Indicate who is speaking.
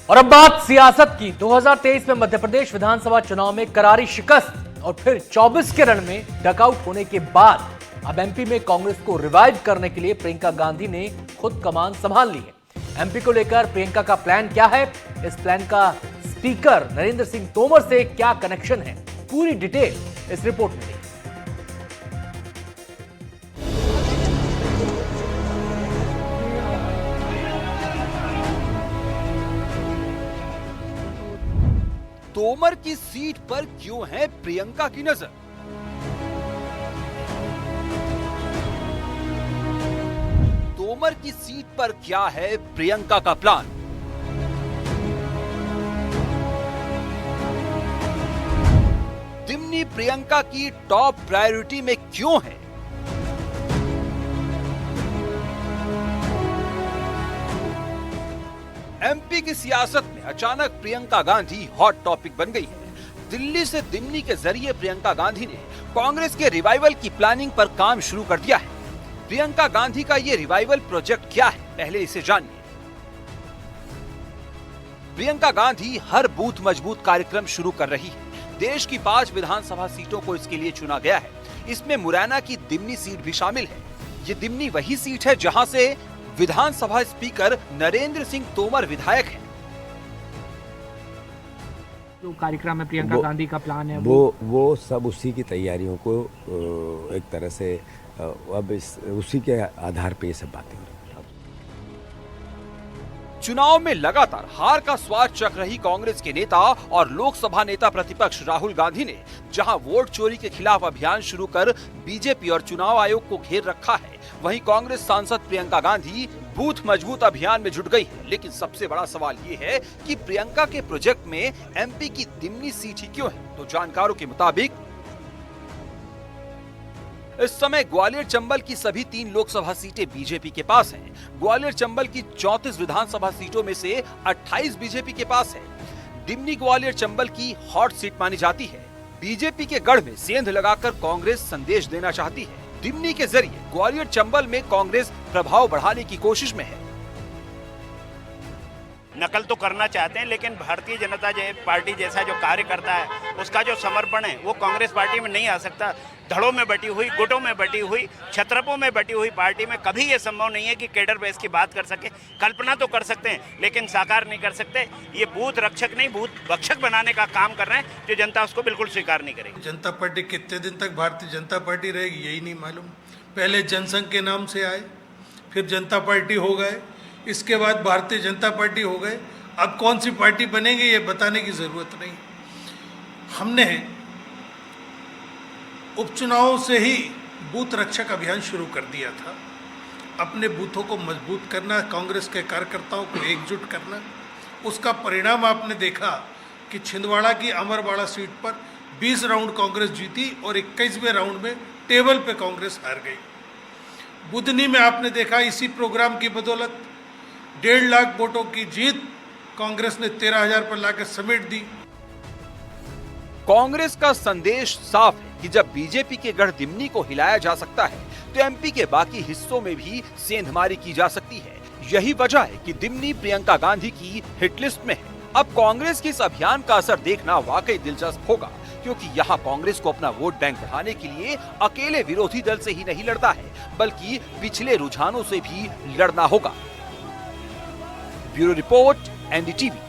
Speaker 1: और अब बात सियासत की। 2023 में मध्य प्रदेश विधानसभा चुनाव में करारी शिकस्त और फिर 24 के रण में डकआउट होने के बाद अब एमपी में कांग्रेस को रिवाइव करने के लिए प्रियंका गांधी ने खुद कमान संभाल ली है। एमपी को लेकर प्रियंका का प्लान क्या है, इस प्लान का स्पीकर नरेंद्र सिंह तोमर से क्या कनेक्शन है, पूरी डिटेल इस रिपोर्ट में।
Speaker 2: तोमर की सीट पर क्यों है प्रियंका की नजर? तोमर की सीट पर क्या है प्रियंका का प्लान? दिमनी प्रियंका की टॉप प्रायोरिटी में क्यों है? एमपी की सियासत में अचानक प्रियंका गांधी हॉट टॉपिक बन गई है। दिल्ली से दिमनी के जरिए प्रियंका गांधी ने कांग्रेस के रिवाइवल की प्लानिंग पर काम शुरू कर दिया है। प्रियंका गांधी का ये रिवाइवल प्रोजेक्ट क्या है, पहले इसे जानिए। प्रियंका गांधी हर बूथ मजबूत कार्यक्रम शुरू कर रही है। देश की 5 विधानसभा सीटों को इसके लिए चुना गया है। इसमें मुरैना की दिमनी सीट भी शामिल है। ये दिमनी वही सीट है जहां से विधानसभा स्पीकर नरेंद्र सिंह तोमर विधायक हैं।
Speaker 3: जो कार्यक्रम है प्रियंका गांधी का प्लान है
Speaker 4: वो सब उसी की तैयारियों को एक तरह से अब उसी के आधार पे ये सब बातें हो रही हैं।
Speaker 2: चुनाव में लगातार हार का स्वाद चख रही कांग्रेस के नेता और लोकसभा नेता प्रतिपक्ष राहुल गांधी ने जहां वोट चोरी के खिलाफ अभियान शुरू कर बीजेपी और चुनाव आयोग को घेर रखा है, वहीं कांग्रेस सांसद प्रियंका गांधी बूथ मजबूत अभियान में जुट गई है। लेकिन सबसे बड़ा सवाल ये है कि प्रियंका के प्रोजेक्ट में एमपी की दिमनी सीट ही क्यों है? तो जानकारों के मुताबिक इस समय ग्वालियर चंबल की सभी 3 लोकसभा सीटें बीजेपी के पास हैं। ग्वालियर चंबल की 34 विधानसभा सीटों में से 28 बीजेपी के पास है। दिमनी ग्वालियर चंबल की हॉट सीट मानी जाती है। बीजेपी के गढ़ में सेंध लगाकर कांग्रेस संदेश देना चाहती है। दिमनी के जरिए ग्वालियर चंबल में कांग्रेस प्रभाव बढ़ाने की कोशिश में है।
Speaker 5: नकल तो करना चाहते हैं, लेकिन भारतीय जनता पार्टी जैसा जो कार्य करता है उसका जो समर्पण है वो कांग्रेस पार्टी में नहीं आ सकता। धड़ों में बटी हुई, गुटों में बटी हुई, छत्रपों में बटी हुई पार्टी में कभी ये संभव नहीं है कि कैडर बेस की बात कर सके। कल्पना तो कर सकते हैं लेकिन साकार नहीं कर सकते। ये बूथ रक्षक नहीं, बूथ भक्षक बनाने का काम कर रहे हैं, जो जनता उसको बिल्कुल स्वीकार नहीं करेगी।
Speaker 6: जनता पार्टी कितने दिन तक भारतीय जनता पार्टी रहेगी यही नहीं मालूम। पहले जनसंघ के नाम से आए, फिर जनता पार्टी हो गए, इसके बाद भारतीय जनता पार्टी हो गए। अब कौन सी पार्टी बनेंगे ये बताने की ज़रूरत नहीं। हमने उपचुनावों से ही बूथ रक्षक अभियान शुरू कर दिया था। अपने बूथों को मजबूत करना, कांग्रेस के कार्यकर्ताओं को एकजुट करना। उसका परिणाम आपने देखा कि छिंदवाड़ा की अमरवाड़ा सीट पर 20 राउंड कांग्रेस जीती और 21वें राउंड में टेबल पे कांग्रेस हार गई। बुधनी में आपने देखा इसी प्रोग्राम की बदौलत 1.5 लाख वोटों की जीत कांग्रेस ने 13,000 पर लाकर समेट दी।
Speaker 2: कांग्रेस का संदेश साफ है कि जब बीजेपी के गढ़ दिमनी को हिलाया जा सकता है तो एमपी के बाकी हिस्सों में भी सेंधमारी की जा सकती है। यही वजह है कि दिमनी प्रियंका गांधी की हिट लिस्ट में है। अब कांग्रेस के इस अभियान का असर देखना वाकई दिलचस्प होगा, क्योंकि यहाँ कांग्रेस को अपना वोट बैंक बढ़ाने के लिए अकेले विरोधी दल से ही नहीं लड़ता है, बल्कि पिछले रुझानों से भी लड़ना होगा। Bureau report, NDTV.